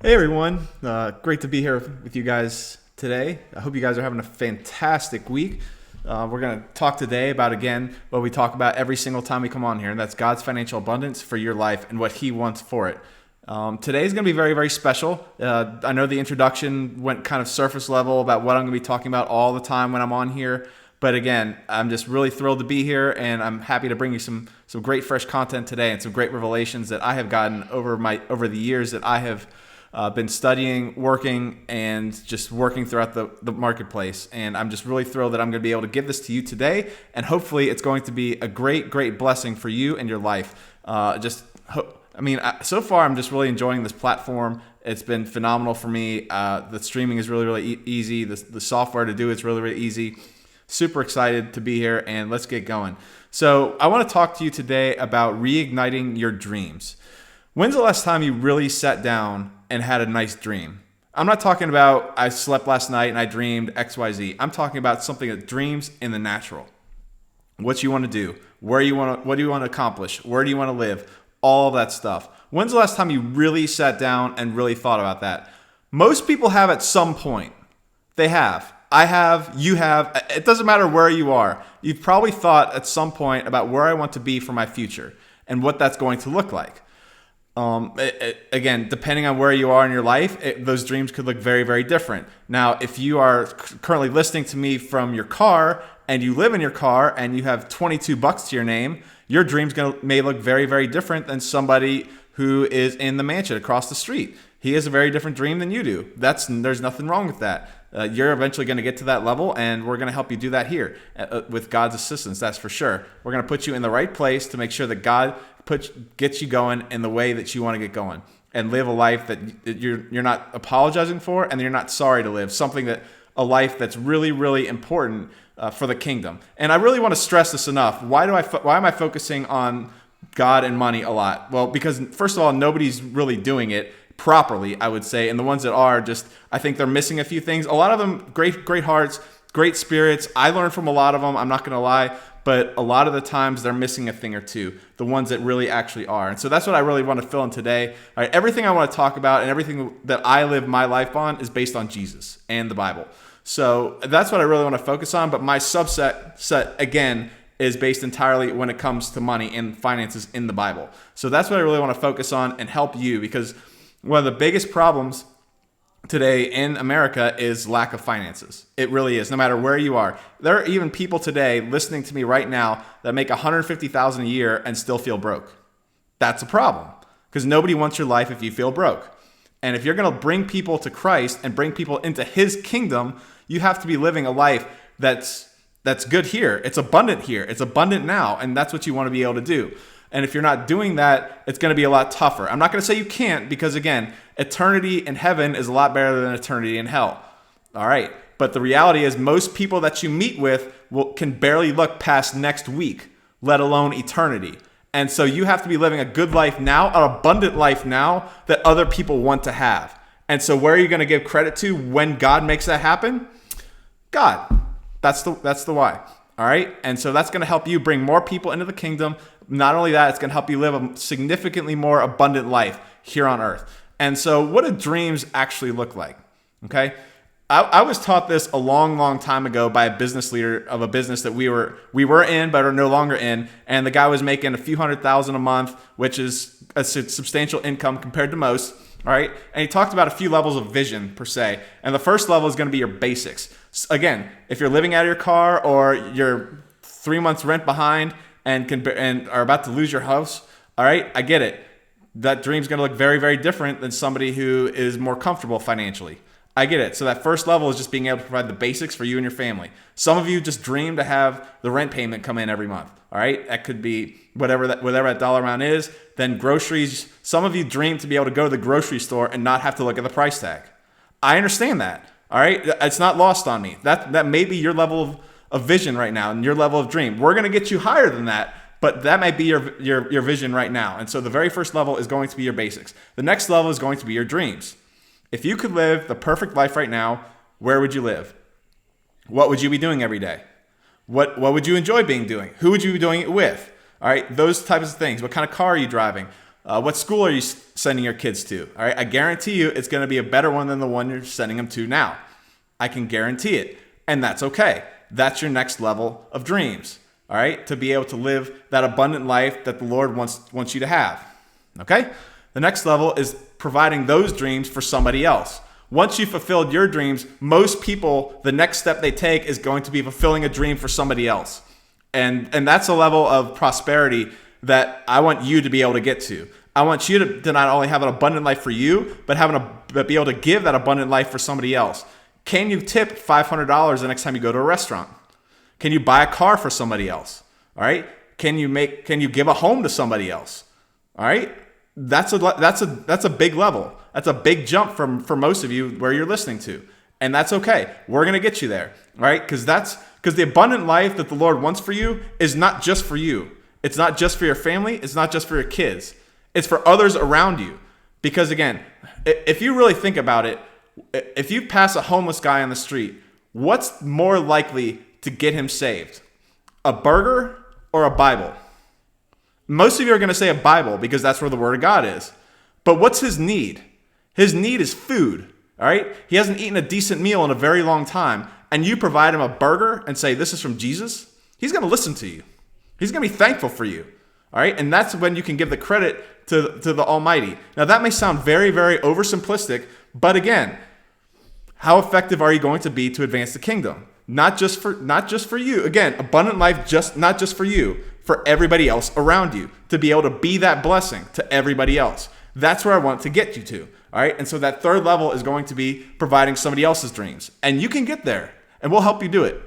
Hey everyone, great to be here with you guys today. I hope you guys are having a fantastic week. We're going to talk today about, again, what we talk about every single time we come on here, and that's God's financial abundance for your life and what He wants for it. Today is going to be very, very special. I know the introduction went kind of surface level about what I'm going to be talking about all the time when I'm on here. But again, I'm just really thrilled to be here, and I'm happy to bring you some great fresh content today and some great revelations that I have gotten over the years that I have been studying, working, and just working throughout the marketplace. And I'm just really thrilled that I'm going to be able to give this to you today. And hopefully it's going to be a great, great blessing for you and your life. So far I'm just really enjoying this platform. It's been phenomenal for me. The streaming is really, really easy. The software to do it's really, really easy. Super excited to be here, and let's get going. So I want to talk to you today about reigniting your dreams. When's the last time you really sat down and had a nice dream? I'm not talking about I slept last night and I dreamed XYZ. I'm talking about something that dreams in the natural. What you want to do, what do you want to accomplish, where do you want to live, all of that stuff. When's the last time you really sat down and really thought about that? Most people have at some point. They have. I have, you have. It doesn't matter where you are. You've probably thought at some point about where I want to be for my future and what that's going to look like. Again, depending on where you are in your life, those dreams could look very, very different. Now, if you are currently listening to me from your car and you live in your car and you have $22 to your name, your dreams may look very, very different than somebody who is in the mansion across the street. He has a very different dream than you do. There's nothing wrong with that. You're eventually going to get to that level, and we're going to help you do that here with God's assistance, that's for sure. We're going to put you in the right place to make sure that God gets you going in the way that you want to get going and live a life that you're not apologizing for and you're not sorry to live, a life that's really, really important for the kingdom. And I really want to stress this enough. Why am I focusing on God and money a lot? Well, because first of all, nobody's really doing it properly, I would say, and the ones that are I think they're missing a few things. A lot of them, great hearts, great spirits. I learned from a lot of them, I'm not going to lie, but a lot of the times they're missing a thing or two, the ones that really actually are. And so that's what I really want to fill in today. All right, everything I want to talk about and everything that I live my life on is based on Jesus and the Bible. So that's what I really want to focus on, but my subset, again, is based entirely when it comes to money and finances in the Bible. So that's what I really want to focus on and help you, because one of the biggest problems today in America is lack of finances. It really is, no matter where you are. There are even people today listening to me right now that make $150,000 a year and still feel broke. That's a problem, because nobody wants your life if you feel broke. And if you're going to bring people to Christ and bring people into His kingdom, you have to be living a life that's good here. It's abundant here. It's abundant now, and that's what you want to be able to do. And if you're not doing that, it's going to be a lot tougher. I'm not going to say you can't, because again, eternity in heaven is a lot better than eternity in hell. All right. But the reality is most people that you meet with can barely look past next week, let alone eternity. And so you have to be living a good life now, an abundant life now that other people want to have. And so where are you going to give credit to when God makes that happen? God. That's the why. All right. And so that's going to help you bring more people into the kingdom. Not only that, it's going to help you live a significantly more abundant life here on earth. And so what do dreams actually look like? Okay. I was taught this a long, long time ago by a business leader of a business that we were in, but are no longer in. And the guy was making a few $100,000 a month, which is a substantial income compared to most. All right. And he talked about a few levels of vision per se. And the first level is going to be your basics. Again, if you're living out of your car or you're 3 months rent behind and are about to lose your house, all right, I get it. That dream's going to look very, very different than somebody who is more comfortable financially. I get it. So that first level is just being able to provide the basics for you and your family. Some of you just dream to have the rent payment come in every month. All right. That could be whatever that dollar amount is. Then groceries. Some of you dream to be able to go to the grocery store and not have to look at the price tag. I understand that. All right. It's not lost on me. That may be your level of vision right now and your level of dream. We're going to get you higher than that, but that might be your vision right now. And so the very first level is going to be your basics. The next level is going to be your dreams. If you could live the perfect life right now, where would you live? What would you be doing every day? What would you enjoy doing? Who would you be doing it with? All right, those types of things. What kind of car are you driving? What school are you sending your kids to? All right, I guarantee you it's going to be a better one than the one you're sending them to now. I can guarantee it, and that's okay. That's your next level of dreams. All right, to be able to live that abundant life that the Lord wants you to have. Okay, the next level is providing those dreams for somebody else. Once you've fulfilled your dreams, most people, the next step they take is going to be fulfilling a dream for somebody else. And that's a level of prosperity that I want you to be able to get to. I want you to not only have an abundant life for you, but be able to give that abundant life for somebody else. Can you tip $500 the next time you go to a restaurant? Can you buy a car for somebody else? All right. Can you give a home to somebody else? All right. That's a big level. That's a big jump for most of you where you're listening to. And that's okay. We're going to get you there. All right. Because the abundant life that the Lord wants for you is not just for you. It's not just for your family. It's not just for your kids. It's for others around you. Because again, if you really think about it, if you pass a homeless guy on the street, what's more likely to get him saved? A burger or a Bible? Most of you are going to say a Bible because that's where the Word of God is. But what's his need? His need is food. All right? He hasn't eaten a decent meal in a very long time. And you provide him a burger and say, this is from Jesus. He's going to listen to you. He's going to be thankful for you. All right? And that's when you can give the credit to the Almighty. Now, that may sound very, very oversimplistic, but again, how effective are you going to be to advance the kingdom? Not just for you. Again, abundant life, not just for you, for everybody else around you, to be able to be that blessing to everybody else. That's where I want to get you to. All right? And so that third level is going to be providing somebody else's dreams. And you can get there, and we'll help you do it.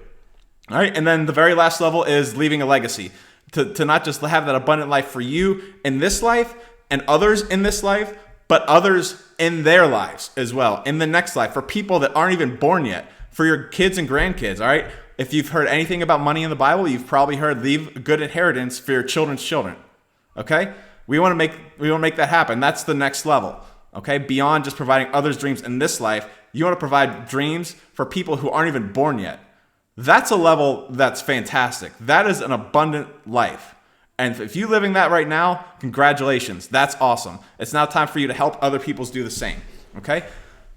All right? And then the very last level is leaving a legacy. To not just have that abundant life for you in this life and others in this life, but others in their lives as well, in the next life, for people that aren't even born yet, for your kids and grandkids. All right? If you've heard anything about money in the Bible, you've probably heard leave a good inheritance for your children's children. Okay? We want to make that happen. That's the next level. Okay? Beyond just providing others' dreams in this life, you want to provide dreams for people who aren't even born yet. That's a level that's fantastic. That is an abundant life. And if you're living that right now, congratulations. That's awesome. It's now time for you to help other people do the same. Okay?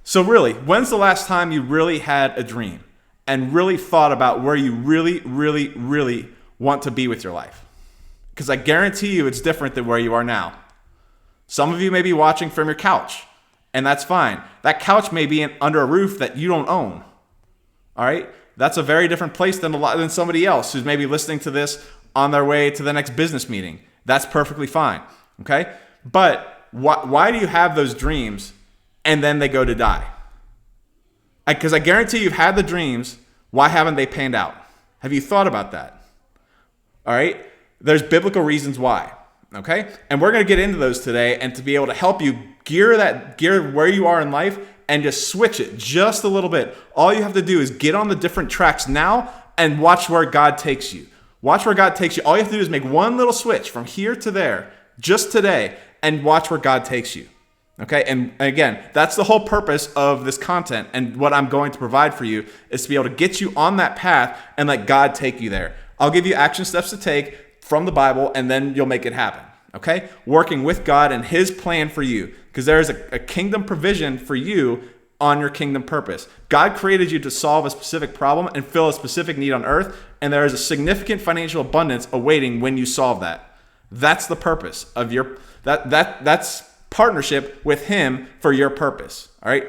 So really, when's the last time you really had a dream and really thought about where you really, really, really want to be with your life? Because I guarantee you it's different than where you are now. Some of you may be watching from your couch, and that's fine. That couch may be under a roof that you don't own. All right? That's a very different place than somebody else who's maybe listening to this on their way to the next business meeting. That's perfectly fine. Okay? But why do you have those dreams and then they go to die? Because I guarantee you've had the dreams. Why haven't they panned out? Have you thought about that? All right? There's biblical reasons why. Okay? And we're going to get into those today and to be able to help you gear where you are in life and just switch it just a little bit. All you have to do is get on the different tracks now and watch where God takes you. Watch where God takes you. All you have to do is make one little switch from here to there just today and watch where God takes you. Okay? And again, that's the whole purpose of this content, and what I'm going to provide for you is to be able to get you on that path and let God take you there. I'll give you action steps to take from the Bible, and then you'll make it happen. Okay? Working with God and His plan for you, because there is a kingdom provision for you on your kingdom purpose. God created you to solve a specific problem and fill a specific need on earth, and there is a significant financial abundance awaiting when you solve that. That's the purpose of that's partnership with Him for your purpose. All right?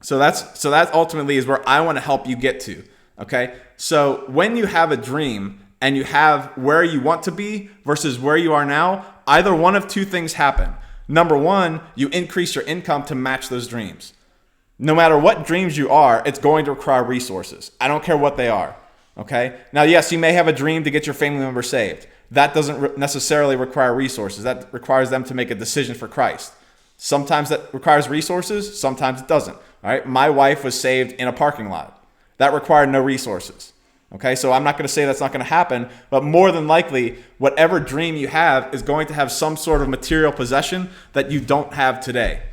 So that ultimately is where I want to help you get to. Okay? So when you have a dream and you have where you want to be versus where you are now, either one of two things happen. Number one, you increase your income to match those dreams. No matter what dreams you are, it's going to require resources. I don't care what they are. Okay? Now, yes, you may have a dream to get your family member saved. That doesn't necessarily require resources. That requires them to make a decision for Christ. Sometimes that requires resources. Sometimes it doesn't. All right? My wife was saved in a parking lot. That required no resources. Okay, so I'm not going to say that's not going to happen, but more than likely, whatever dream you have is going to have some sort of material possession that you don't have today.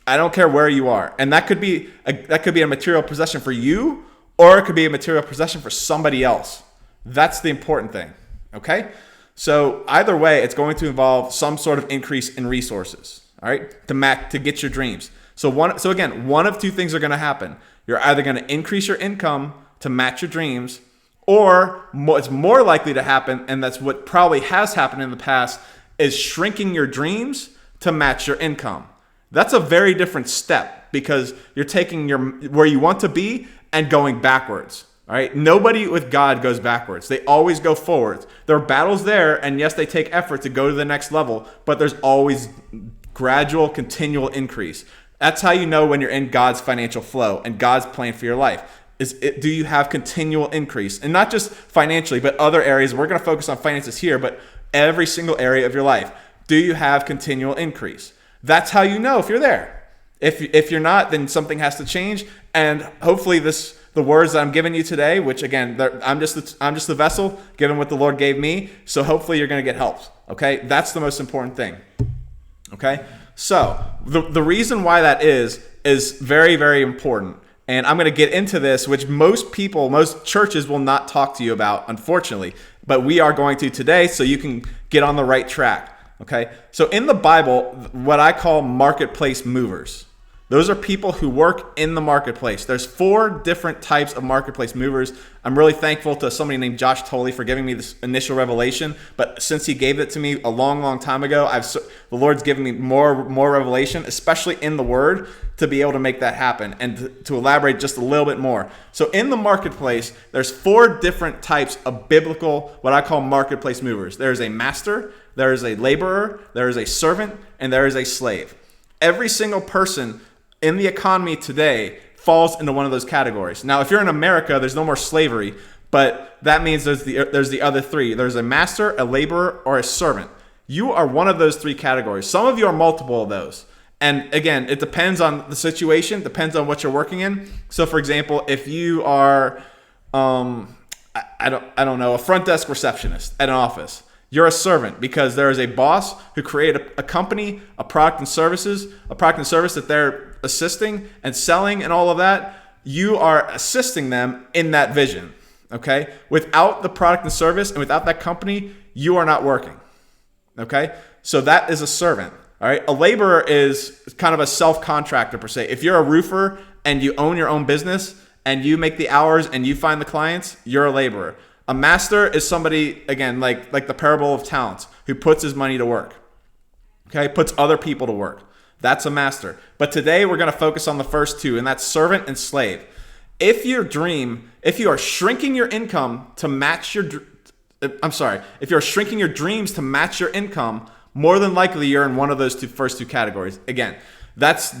I don't care where you are, and that could be a material possession for you, or it could be a material possession for somebody else. That's the important thing. Okay, So either way, it's going to involve some sort of increase in resources, all right, to get your dreams. So again, one of two things are going to happen. You're either going to increase your income to match your dreams, or it's more likely to happen, and that's what probably has happened in the past, is shrinking your dreams to match your income. That's a very different step because you're taking where you want to be and going backwards. All right. Nobody with God goes backwards. They always go forwards. There are battles there, and yes, they take effort to go to the next level, but there's always gradual, continual increase. That's how you know when you're in God's financial flow and God's plan for your life. Do you have continual increase? And not just financially, but other areas. We're going to focus on finances here, but every single area of your life. Do you have continual increase? That's how you know if you're there. If you're not, then something has to change. And hopefully the words that I'm giving you today, which again, I'm just the vessel given what the Lord gave me. So hopefully you're going to get help. Okay. That's the most important thing. Okay. So the reason why that is very, very important. And I'm going to get into this, which most churches will not talk to you about, unfortunately, but we are going to today so you can get on the right track. Okay. So in the Bible, what I call marketplace movers, those are people who work in the marketplace. There's 4 different types of marketplace movers. I'm really thankful to somebody named Josh Tolley for giving me this initial revelation. But since he gave it to me a long, long time ago, the Lord's given me more revelation, especially in the Word, to be able to make that happen and to elaborate just a little bit more. So in the marketplace, there's 4 different types of biblical, what I call marketplace movers. There's a master, there is a laborer, there is a servant, and there is a slave. Every single person in the economy today falls into one of those categories. Now, if you're in America, there's no more slavery, but that means there's the other 3. There's a master, a laborer, or a servant. You are one of those 3 categories. Some of you are multiple of those. And again, it depends on the situation, depends on what you're working in. So for example, if you are, I don't know, a front desk receptionist at an office, you're a servant because there is a boss who created a company, a product and service that they're assisting and selling and all of that. You are assisting them in that vision, okay? Without the product and service and without that company, you are not working, okay? So that is a servant, all right? A laborer is kind of a self-contractor per se. If you're a roofer and you own your own business and you make the hours and you find the clients, you're a laborer. A master is somebody, again, like the parable of talents, who puts his money to work, okay? Puts other people to work. That's a master. But today we're going to focus on the first 2, and that's servant and slave. If you are shrinking your income to match if you're shrinking your dreams to match your income, more than likely you're in one of those first two categories. Again, that's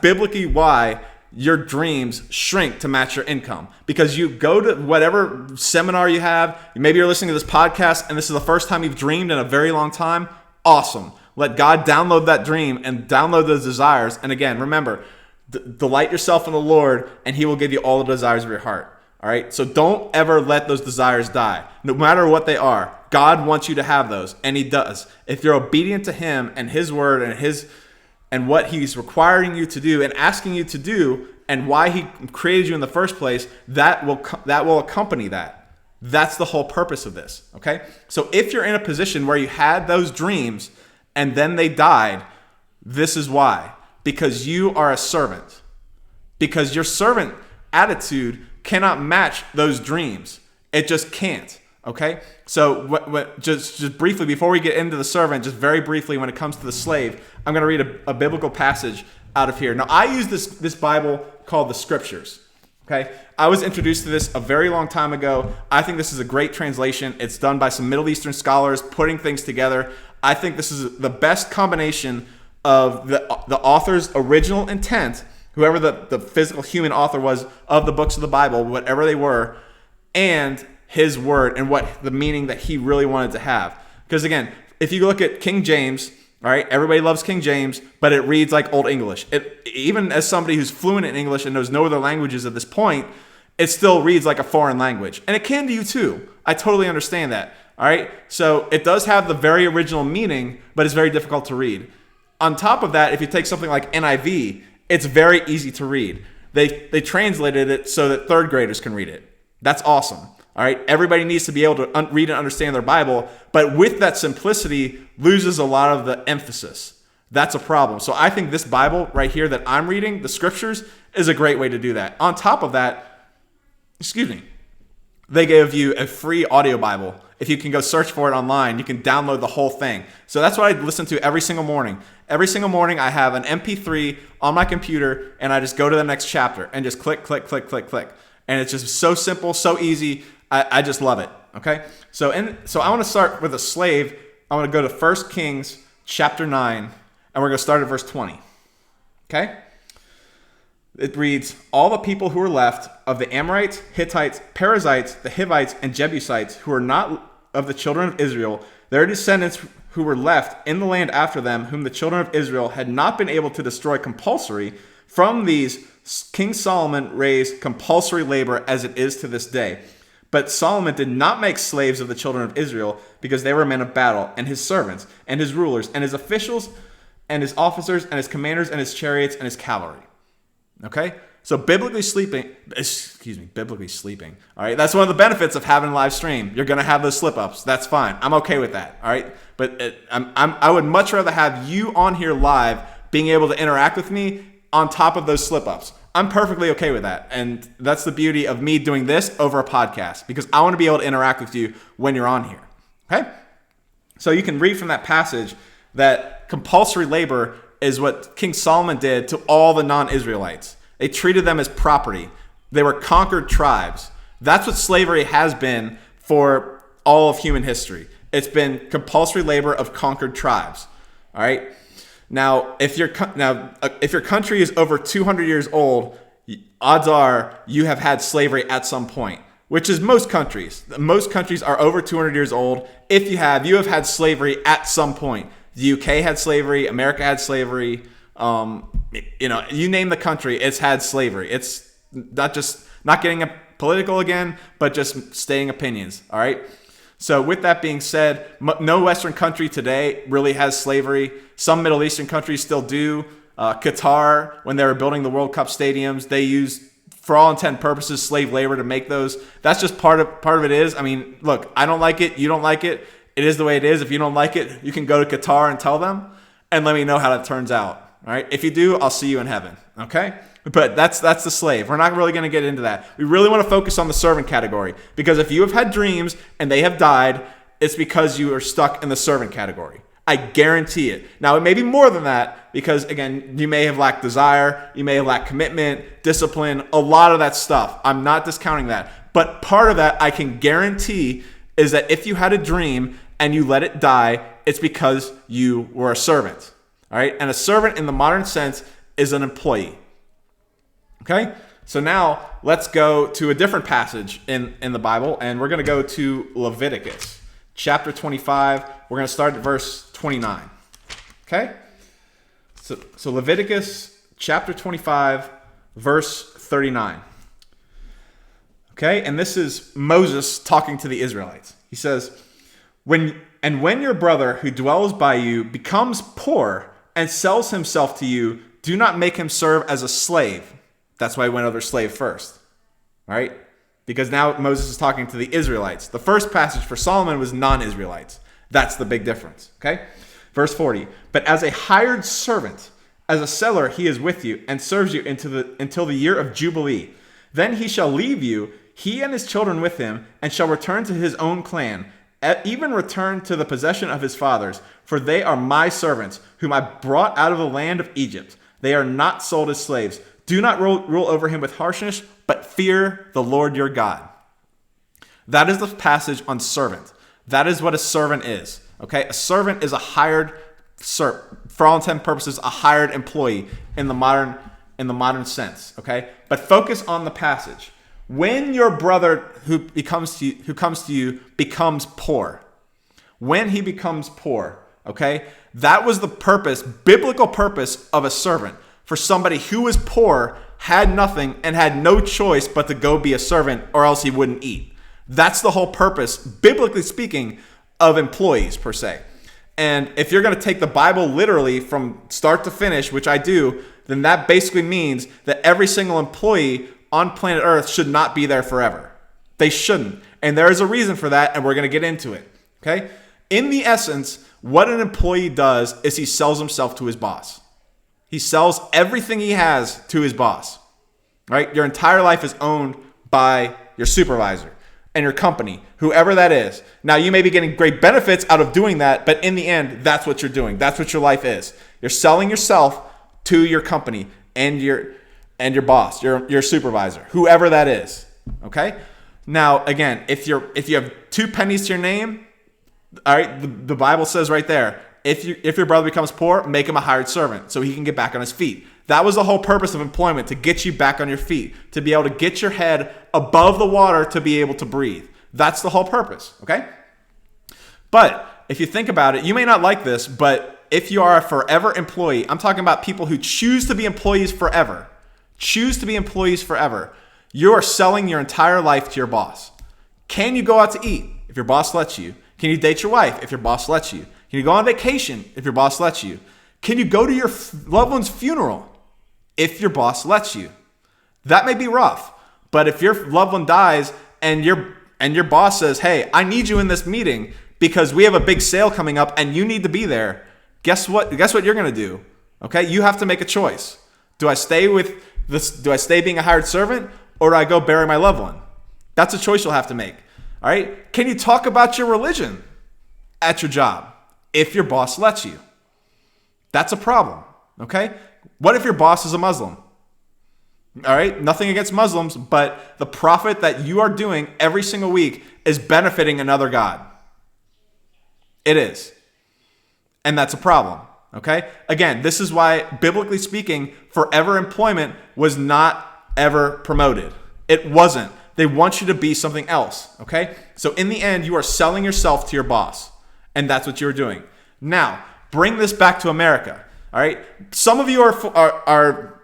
biblically why your dreams shrink to match your income, because you go to whatever seminar you have. Maybe you're listening to this podcast and this is the first time you've dreamed in a very long time. Awesome. Let God download that dream and download those desires. And again, remember, delight yourself in the Lord and he will give you all the desires of your heart. All right. So don't ever let those desires die, no matter what they are. God wants you to have those, and he does. If you're obedient to him and his word and what he's requiring you to do and asking you to do and why he created you in the first place, that will accompany that. That's the whole purpose of this, okay? So if you're in a position where you had those dreams and then they died, this is why. Because you are a servant. Because your servant attitude cannot match those dreams. It just can't. Okay, so just briefly, before we get into the servant, just very briefly, when it comes to the slave, I'm going to read a biblical passage out of here. Now, I use this Bible called the Scriptures. Okay, I was introduced to this a very long time ago. I think this is a great translation. It's done by some Middle Eastern scholars putting things together. I think this is the best combination of the author's original intent, whoever the physical human author was of the books of the Bible, whatever they were, and his word and what the meaning that he really wanted to have. Because again, if you look at King James, all right, everybody loves King James, but it reads like Old English. Even as somebody who's fluent in English and knows no other languages at this point, it still reads like a foreign language. And it can to you too. I totally understand that. All right, so it does have the very original meaning, but it's very difficult to read. On top of that, if you take something like NIV, it's very easy to read. They translated it so that third graders can read it. That's awesome. All right, everybody needs to be able to read and understand their Bible, but with that simplicity loses a lot of the emphasis. That's a problem. So I think this Bible right here that I'm reading, the scriptures, is a great way to do that. On top of that, they give you a free audio Bible. If you can go search for it online, you can download the whole thing. So that's what I listen to every single morning. Every single morning, I have an MP3 on my computer, and I just go to the next chapter and just click, click, click, click, click. And it's just so simple, so easy. I just love it. Okay? So I want to start with a slave. I want to go to 1 Kings chapter 9, and we're going to start at verse 20. Okay? It reads, all the people who were left of the Amorites, Hittites, Perizzites, the Hivites, and Jebusites, who were not of the children of Israel, their descendants who were left in the land after them, whom the children of Israel had not been able to destroy compulsory, from these King Solomon raised compulsory labor as it is to this day. But Solomon did not make slaves of the children of Israel, because they were men of battle, and his servants, and his rulers, and his officials, and his officers, and his commanders, and his chariots, and his cavalry. Okay? So biblically sleeping. All right? That's one of the benefits of having a live stream. You're going to have those slip-ups. That's fine. I'm okay with that. All right? But I would much rather have you on here live being able to interact with me on top of those slip-ups. I'm perfectly okay with that. And that's the beauty of me doing this over a podcast, because I want to be able to interact with you when you're on here. Okay? So you can read from that passage that compulsory labor is what King Solomon did to all the non-Israelites. They treated them as property. They were conquered tribes. That's what slavery has been for all of human history. It's been compulsory labor of conquered tribes. All right? Now, if your country is over 200 years old, odds are you have had slavery at some point, which is most countries. Most countries are over 200 years old. If you have had slavery at some point. The UK had slavery. America had slavery. You name the country, it's had slavery. It's not getting political again, but just stating opinions. All right. So with that being said, no Western country today really has slavery. Some Middle Eastern countries still do. Qatar, when they were building the World Cup stadiums, they used, for all intent and purposes, slave labor to make those. That's just part of it is. I mean, look, I don't like it. You don't like it. It is the way it is. If you don't like it, you can go to Qatar and tell them and let me know how that turns out. All right. If you do, I'll see you in heaven. Okay. But that's the slave. We're not really going to get into that. We really want to focus on the servant category, because if you have had dreams and they have died, it's because you are stuck in the servant category. I guarantee it. Now, it may be more than that, because again, you may have lacked desire. You may have lacked commitment, discipline, a lot of that stuff. I'm not discounting that. But part of that I can guarantee is that if you had a dream and you let it die, it's because you were a servant. All right. And a servant in the modern sense is an employee. Okay. So now let's go to a different passage in the Bible, and we're going to go to Leviticus chapter 25. We're going to start at verse 29. Okay. So Leviticus chapter 25, verse 39. Okay. And this is Moses talking to the Israelites. He says, when your brother who dwells by you becomes poor and sells himself to you, do not make him serve as a slave. That's why he went over slave first. All right? Because now Moses is talking to the Israelites. The first passage for Solomon was non-Israelites. That's the big difference. Okay? Verse 40. But as a hired servant, as a seller, he is with you and serves you until the year of Jubilee. Then he shall leave you, he and his children with him, and shall return to his own clan, even return to the possession of his fathers, for they are my servants, whom I brought out of the land of Egypt. They are not sold as slaves. Do not rule over him with harshness, but fear the Lord your God. That is the passage on servant. That is what a servant is. Okay, a servant is a hired, for all intents and purposes, a hired employee in the modern sense. Okay, but focus on the passage. When your brother who comes to you becomes poor, when he becomes poor, okay, that was the purpose, biblical purpose of a servant. For somebody who was poor, had nothing, and had no choice but to go be a servant, or else he wouldn't eat. That's the whole purpose, biblically speaking, of employees per se. And if you're going to take the Bible literally from start to finish, which I do, then that basically means that every single employee on planet Earth should not be there forever. They shouldn't. And there is a reason for that, and we're going to get into it. Okay? In the essence, what an employee does is he sells himself to his boss. He sells everything he has to his boss. Right? Your entire life is owned by your supervisor and your company, whoever that is. Now, you may be getting great benefits out of doing that, but in the end, that's what you're doing. That's what your life is. You're selling yourself to your company and your boss, your supervisor, whoever that is. Okay? Now, again, if you have 2 pennies to your name, all right, the Bible says right there, if your brother becomes poor, make him a hired servant so he can get back on his feet. That was the whole purpose of employment, to get you back on your feet, to be able to get your head above the water to be able to breathe. That's the whole purpose, okay? But if you think about it, you may not like this, but if you are a forever employee, I'm talking about people who choose to be employees forever, you are selling your entire life to your boss. Can you go out to eat if your boss lets you? Can you date your wife if your boss lets you? Can you go on vacation if your boss lets you? Can you go to your loved one's funeral if your boss lets you? That may be rough, but if your loved one dies and your boss says, "Hey, I need you in this meeting because we have a big sale coming up and you need to be there," guess what you're going to do? Okay? You have to make a choice. Do I stay being a hired servant, or do I go bury my loved one? That's a choice you'll have to make. All right? Can you talk about your religion at your job if your boss lets you? That's a problem. Okay? What if your boss is a Muslim? All right? Nothing against Muslims, but the profit that you are doing every single week is benefiting another God. It is. And that's a problem. Okay? Again, this is why, biblically speaking, forever employment was not ever promoted. It wasn't. They want you to be something else. Okay? So in the end, you are selling yourself to your boss. And that's what you're doing. Now, bring this back to America. All right? Some of you are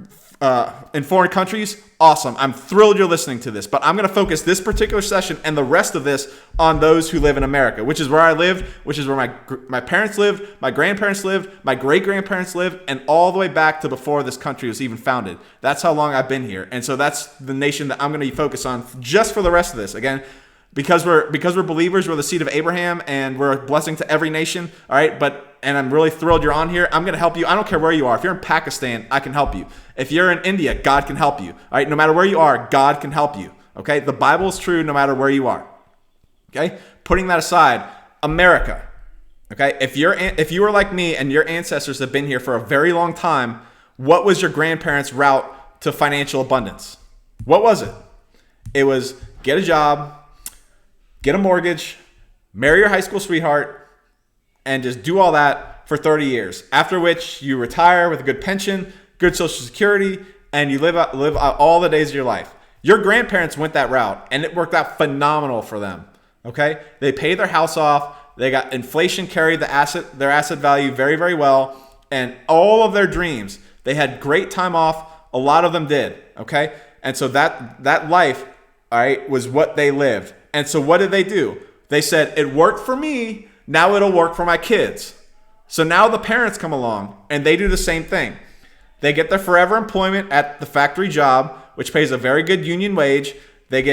in foreign countries. Awesome. I'm thrilled you're listening to this, but I'm going to focus this particular session and the rest of this on those who live in America, which is where I lived, which is where my parents lived, my grandparents lived, my great-grandparents lived, and all the way back to before this country was even founded. That's how long I've been here. And so that's the nation that I'm going to focus on just for the rest of this. Again, because we're believers, we're the seed of Abraham, and we're a blessing to every nation. All right, and I'm really thrilled you're on here. I'm going to help you. I don't care where you are. If you're in Pakistan, I can help you. If you're in India, God can help you. All right, no matter where you are, God can help you. Okay, the Bible is true no matter where you are. Okay, putting that aside, America. Okay, if you were like me and your ancestors have been here for a very long time, what was your grandparents' route to financial abundance? What was it? It was get a job, get a mortgage, marry your high school sweetheart, and just do all that for 30 years. After which you retire with a good pension, good Social Security, and you live out all the days of your life. Your grandparents went that route, and it worked out phenomenal for them. Okay? They paid their house off. They got inflation carried their asset value very, very well, and all of their dreams. They had great time off. A lot of them did. Okay? And so that life, all right, was what they lived. And so what did they do? They said, it worked for me, now it'll work for my kids. So now the parents come along and they do the same thing. They get their forever employment at the factory job, which pays a very good union wage. They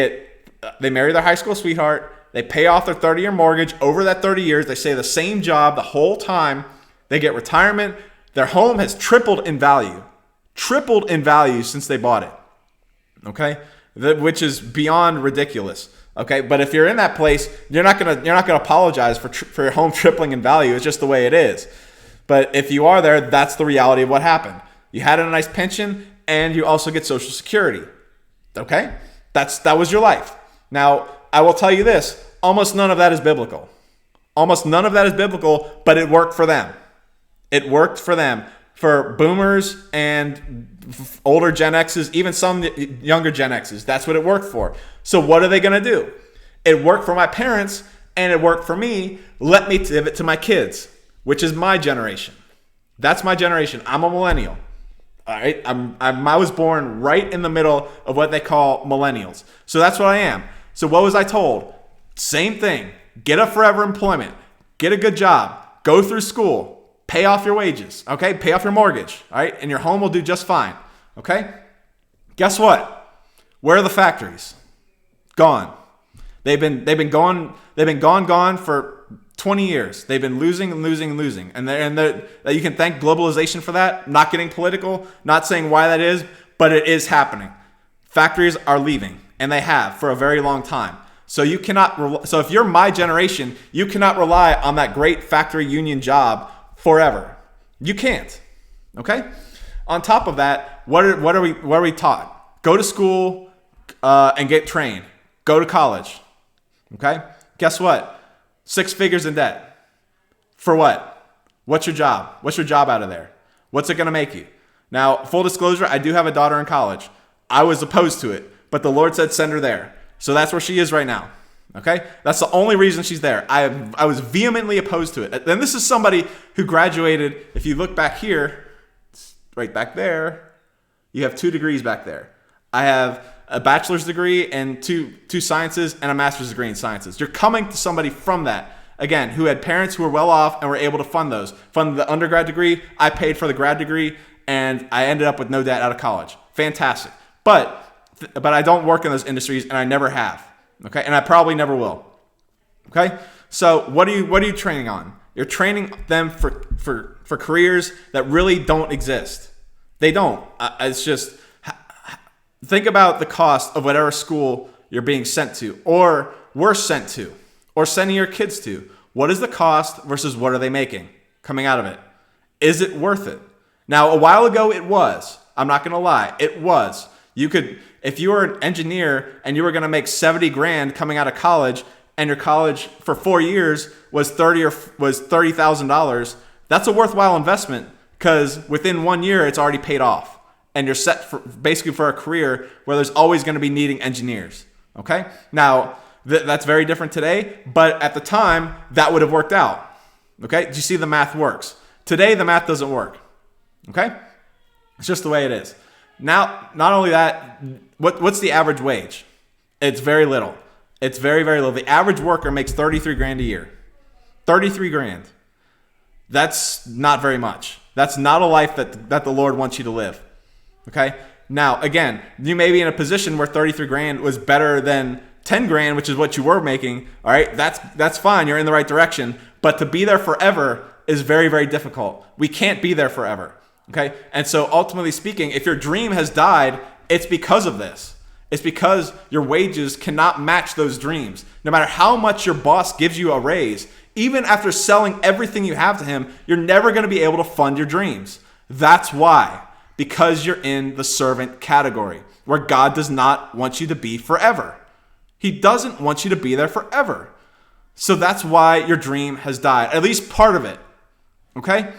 marry their high school sweetheart. They pay off their 30-year mortgage. Over that 30 years, they stay the same job the whole time. They get retirement. Their home has tripled in value since they bought it. Okay? Which is beyond ridiculous. Okay, but if you're in that place, you're not gonna apologize for your home tripling in value. It's just the way it is. But if you are there, that's the reality of what happened. You had a nice pension, and you also get Social Security. Okay, that was your life. Now, I will tell you this: almost none of that is biblical. Almost none of that is biblical, but it worked for them. It worked for them. For boomers and older Gen X's, even some younger Gen X's, that's what it worked for. So what are they going to do? It worked for my parents and it worked for me. Let me give it to my kids, which is my generation. That's my generation. I'm a millennial. All right. I was born right in the middle of what they call millennials. So that's what I am. So what was I told? Same thing. Get a forever employment. Get a good job. Go through school. Pay off your wages, okay? Pay off your mortgage, all right? And your home will do just fine, okay? Guess what? Where are the factories? Gone. They've been gone for 20 years. They've been losing and losing and losing. And you can thank globalization for that. Not getting political, not saying why that is, but it is happening. Factories are leaving, and they have for a very long time. So so if you're my generation, you cannot rely on that great factory union job forever. You can't. Okay? On top of that, what are we taught? Go to school and get trained. Go to college. Okay? Guess what? 6 figures in debt. For what? What's your job? What's your job out of there? What's it going to make you? Now, full disclosure, I do have a daughter in college. I was opposed to it, but the Lord said send her there. So that's where she is right now. Okay? That's the only reason she's there. I was vehemently opposed to it. And this is somebody who graduated, if you look back here, right back there, you have 2 degrees back there. I have a bachelor's degree and two sciences and a master's degree in sciences. You're coming to somebody from that, again, who had parents who were well off and were able to fund those. Fund the undergrad degree, I paid for the grad degree, and I ended up with no debt out of college. Fantastic. But I don't work in those industries, and I never have. Okay, and I probably never will. Okay, so what are you training on? You're training them for careers that really don't exist. They don't. It's just think about the cost of whatever school you're being sent to, or were sent to, or sending your kids to. What is the cost versus what are they making coming out of it? Is it worth it? Now, a while ago, it was. I'm not going to lie. It was. You could, if you were an engineer and you were going to make 70 grand coming out of college, and your college for 4 years was $30,000, that's a worthwhile investment because within 1 year it's already paid off, and you're set for basically for a career where there's always going to be needing engineers. Okay, now that's very different today, but at the time that would have worked out. Okay, do you see the math works? Today the math doesn't work. Okay, it's just the way it is. Now, not only that, what's the average wage? It's very little. It's very, very little. The average worker makes 33 grand a year. 33 grand. That's not very much. That's not a life that the Lord wants you to live. Okay? Now, again, you may be in a position where 33 grand was better than 10 grand, which is what you were making. All right? That's fine. You're in the right direction. But to be there forever is very, very difficult. We can't be there forever. Okay? And so ultimately speaking, if your dream has died, it's because of this. It's because your wages cannot match those dreams. No matter how much your boss gives you a raise, even after selling everything you have to him, you're never going to be able to fund your dreams. That's why. Because you're in the servant category, where God does not want you to be forever. He doesn't want you to be there forever. So that's why your dream has died. At least part of it. Okay?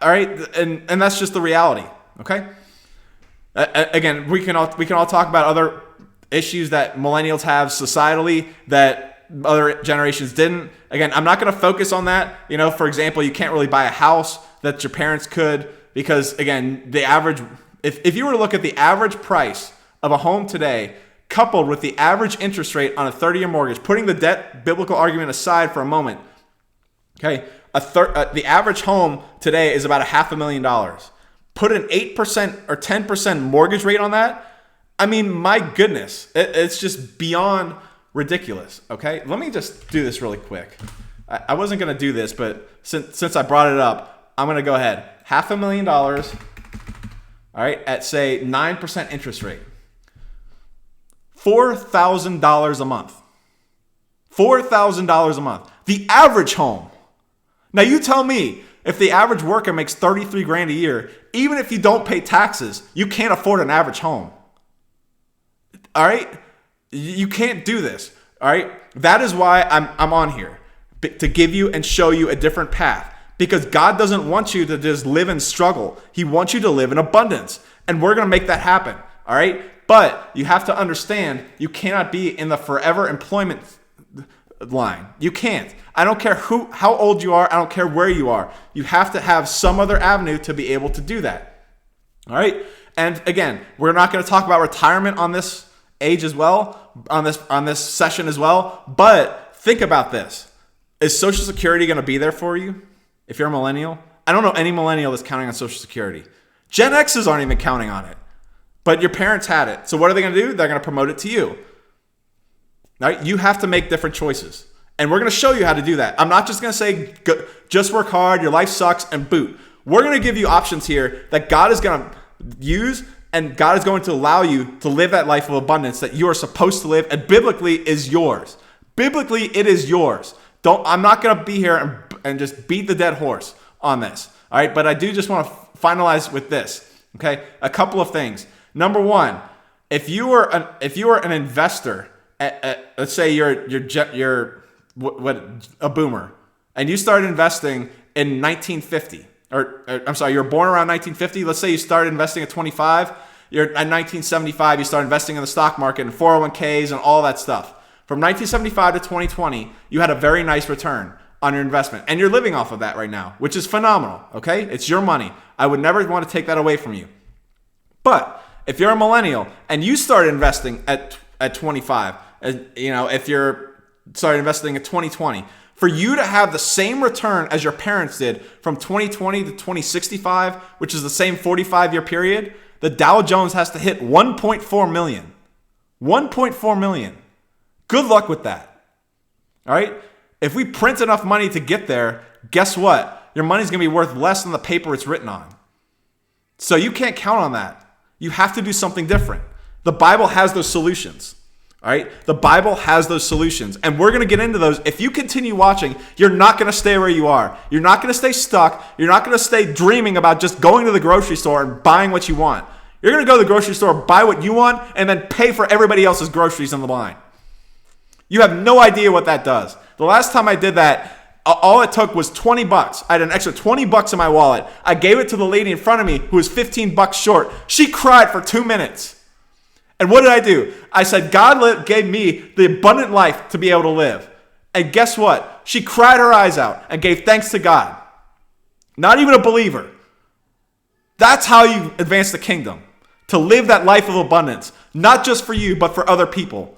All right, and that's just the reality. Okay. Again, we can all talk about other issues that millennials have societally that other generations didn't. Again, I'm not going to focus on that. You know, for example, you can't really buy a house that your parents could because, again, the average. If you were to look at the average price of a home today, coupled with the average interest rate on a 30-year mortgage, putting the debt biblical argument aside for a moment, okay. The average home today is about $500,000. Put an 8% or 10% mortgage rate on that. I mean, my goodness, it's just beyond ridiculous. Okay, let me just do this really quick. I wasn't going to do this, but since I brought it up, I'm going to go ahead. $500,000. All right, at say 9% interest rate. $4,000 a month. $4,000 a month. The average home. Now you tell me, if the average worker makes 33 grand a year, even if you don't pay taxes, you can't afford an average home. All right? You can't do this. All right? That is why I'm on here, to give you and show you a different path, because God doesn't want you to just live in struggle. He wants you to live in abundance, and we're going to make that happen. All right? But you have to understand, you cannot be in the forever employment line. You can't. I don't care how old you are. I don't care where you are. You have to have some other avenue to be able to do that. All right. And again, we're not going to talk about retirement on this age as well, on this session as well. But think about this. Is Social Security going to be there for you if you're a millennial? I don't know any millennial that's counting on Social Security. Gen X's aren't even counting on it. But your parents had it. So what are they going to do? They're going to promote it to you. Right? You have to make different choices. And we're going to show you how to do that. I'm not just going to say, just work hard, your life sucks, and boot. We're going to give you options here that God is going to use, and God is going to allow you to live that life of abundance that you are supposed to live, and biblically is yours. Biblically, it is yours. I'm not going to be here and just beat the dead horse on this. All right, but I do just want to finalize with this. Okay, a couple of things. Number one, if you are an investor, let's say you're a boomer, and you started investing in 1950, or I'm sorry, you were born around 1950. Let's say you started investing at 25. At 1975, you started investing in the stock market and 401ks and all that stuff. From 1975 to 2020, you had a very nice return on your investment, and you're living off of that right now, which is phenomenal. Okay, it's your money. I would never want to take that away from you. But if you're a millennial and you started investing at 25, if you're started investing at 2020, for you to have the same return as your parents did from 2020 to 2065, which is the same 45-year period, the Dow Jones has to hit 1.4 million. 1.4 million. Good luck with that. All right? If we print enough money to get there, guess what? Your money's going to be worth less than the paper it's written on. So you can't count on that. You have to do something different. The Bible has those solutions. All right? The Bible has those solutions. And we're going to get into those. If you continue watching, you're not going to stay where you are. You're not going to stay stuck. You're not going to stay dreaming about just going to the grocery store and buying what you want. You're going to go to the grocery store, buy what you want, and then pay for everybody else's groceries in the line. You have no idea what that does. The last time I did that, all it took was $20. I had an extra $20 in my wallet. I gave it to the lady in front of me who was $15 short. She cried for 2 minutes. And what did I do? I said, God gave me the abundant life to be able to live. And guess what? She cried her eyes out and gave thanks to God. Not even a believer. That's how you advance the kingdom. To live that life of abundance. Not just for you, but for other people.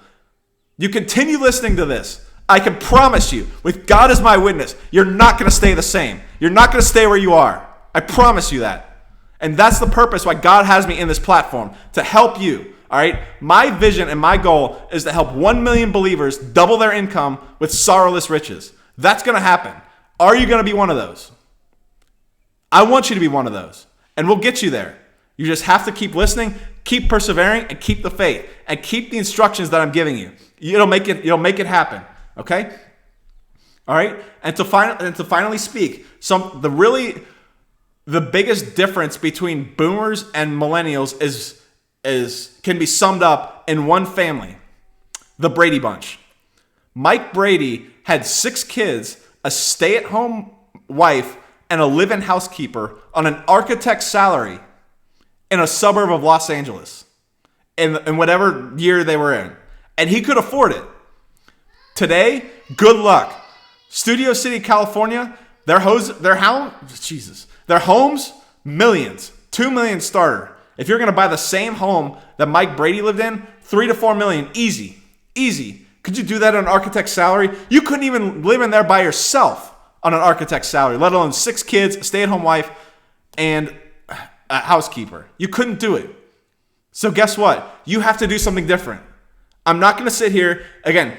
You continue listening to this. I can promise you, with God as my witness, you're not going to stay the same. You're not going to stay where you are. I promise you that. And that's the purpose why God has me in this platform, to help you. All right? My vision and my goal is to help 1 million believers double their income with sorrowless riches. That's going to happen. Are you going to be one of those? I want you to be one of those. And we'll get you there. You just have to keep listening, keep persevering, and keep the faith. And keep the instructions that I'm giving you. It'll make it happen. Okay? All right? And to finally speak, the biggest difference between boomers and millennials can be summed up in one family. The Brady Bunch. Mike Brady had 6 kids, a stay-at-home wife, and a live-in housekeeper on an architect's salary in a suburb of Los Angeles in whatever year they were in. And he could afford it. Today, good luck. Studio City, California, their homes, millions, 2 million starter. If you're going to buy the same home that Mike Brady lived in, 3 to 4 million, easy. Could you do that on an architect's salary? You couldn't even live in there by yourself on an architect's salary, let alone 6 kids, a stay-at-home wife, and a housekeeper. You couldn't do it. So guess what? You have to do something different. I'm not going to sit here, again,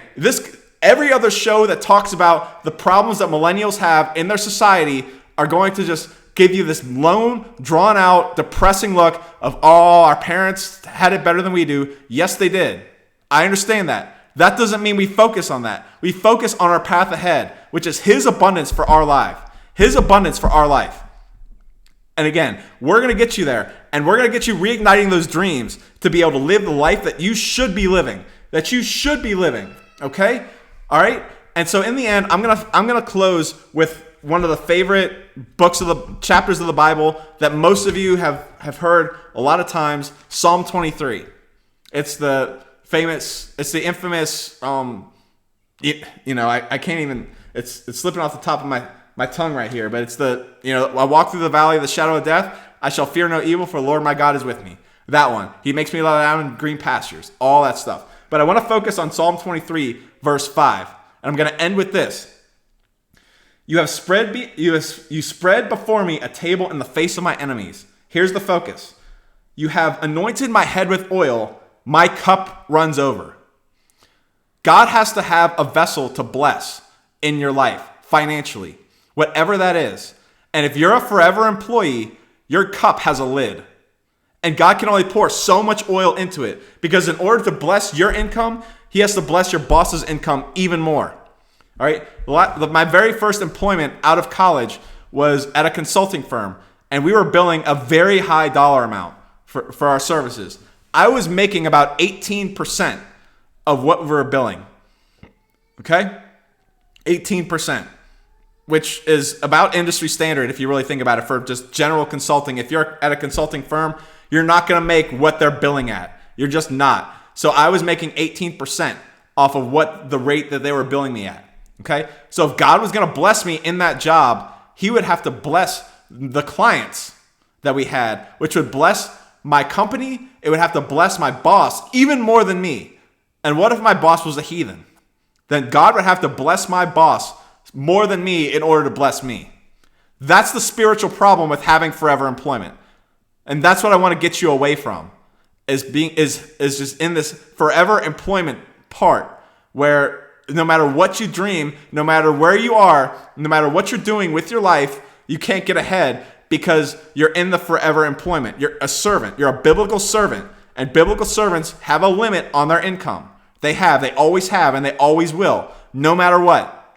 every other show that talks about the problems that millennials have in their society are going to just give you this lone, drawn out, depressing look of, oh, our parents had it better than we do. Yes, they did. I understand that. That doesn't mean we focus on that. We focus on our path ahead, which is His abundance for our life. His abundance for our life. And again, we're going to get you there, and we're going to get you reigniting those dreams to be able to live the life that you should be living. Okay? All right? And so in the end, I'm going to close with one of the favorite books of the chapters of the Bible that most of you have heard a lot of times, Psalm 23. It's the infamous, I can't even, it's slipping off the top of my tongue right here, but it's I walk through the valley of the shadow of death, I shall fear no evil, for the Lord my God is with me. That one. He makes me lie down in green pastures. All that stuff. But I want to focus on Psalm 23, verse 5. And I'm going to end with this. You spread before me a table in the face of my enemies. Here's the focus. You have anointed my head with oil. My cup runs over. God has to have a vessel to bless in your life financially, whatever that is. And if you're a forever employee, your cup has a lid. And God can only pour so much oil into it, because in order to bless your income, he has to bless your boss's income even more. All right. My very first employment out of college was at a consulting firm, and we were billing a very high dollar amount for our services. I was making about 18% of what we were billing. Okay? 18%, which is about industry standard if you really think about it for just general consulting. If you're at a consulting firm, you're not going to make what they're billing at. You're just not. So I was making 18% off of what the rate that they were billing me at. Okay? So if God was going to bless me in that job, he would have to bless the clients that we had, which would bless my company. It would have to bless my boss even more than me. And what if my boss was a heathen? Then God would have to bless my boss more than me in order to bless me. That's the spiritual problem with having forever employment. And that's what I want to get you away from, is just in this forever employment part, where no matter what you dream, no matter where you are, no matter what you're doing with your life, you can't get ahead because you're in the forever employment. You're a servant. You're a biblical servant. And biblical servants have a limit on their income. They always have, and they always will, no matter what.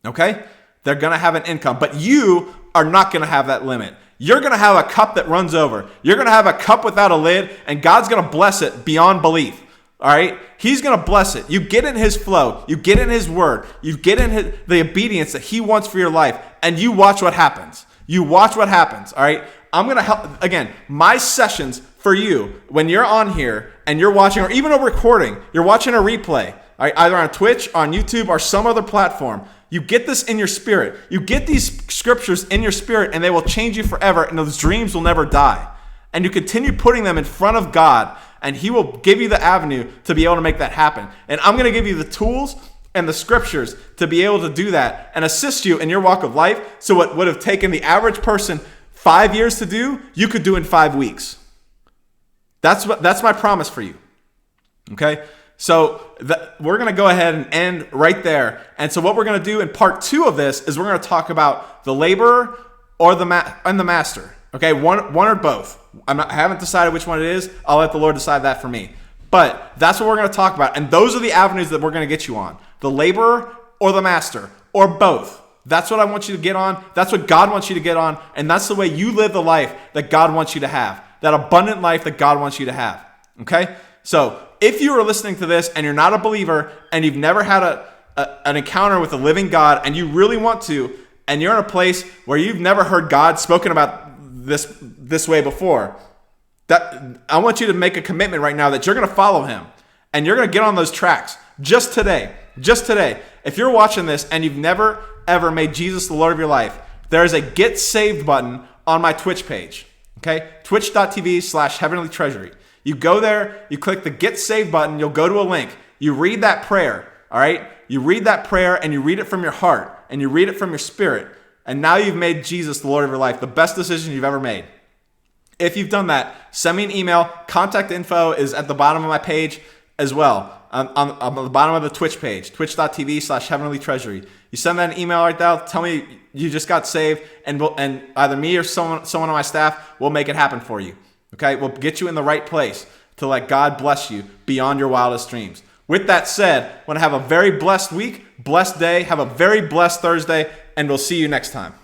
Okay? They're going to have an income, but you are not going to have that limit. You're going to have a cup that runs over. You're going to have a cup without a lid, and God's going to bless it beyond belief. All right? He's going to bless it. You get in his flow. You get in his word. You get in the obedience that he wants for your life, and you watch what happens. You watch what happens. All right? I'm going to help. Again, my sessions for you, when you're on here and you're watching, or even a recording, you're watching a replay, all right, either on Twitch, on YouTube, or some other platform. You get this in your spirit. You get these scriptures in your spirit, and they will change you forever, and those dreams will never die. And you continue putting them in front of God, and he will give you the avenue to be able to make that happen. And I'm going to give you the tools and the scriptures to be able to do that and assist you in your walk of life. So what would have taken the average person 5 years to do, you could do in 5 weeks. That's my promise for you. Okay? So we're going to go ahead and end right there. And so what we're going to do in part 2 of this is we're going to talk about the laborer or the master. Okay, one or both. I haven't decided which one it is. I'll let the Lord decide that for me. But that's what we're going to talk about. And those are the avenues that we're going to get you on. The laborer or the master, or both. That's what I want you to get on. That's what God wants you to get on. And that's the way you live the life that God wants you to have. That abundant life that God wants you to have. Okay? So if you are listening to this and you're not a believer and you've never had an encounter with the living God, and you really want to, and you're in a place where you've never heard God spoken about this way before, that I want you to make a commitment right now that you're going to follow him and you're going to get on those tracks just today. If you're watching this and you've never ever made Jesus the Lord of your life, there is a get saved button on my Twitch page. Okay? Twitch.tv/heavenly treasury. You go there, you click the get saved button, you'll go to a link. You read that prayer. All right? You read that prayer and you read it from your heart and you read it from your spirit. And now you've made Jesus the Lord of your life, the best decision you've ever made. If you've done that, send me an email. Contact info is at the bottom of my page as well, on the bottom of the Twitch page, twitch.tv/heavenly treasury. You send that an email right there, tell me you just got saved, and either me or someone on my staff will make it happen for you. Okay? We'll get you in the right place to let God bless you beyond your wildest dreams. With that said, I want to have a very blessed week, blessed day, have a very blessed Thursday, and we'll see you next time.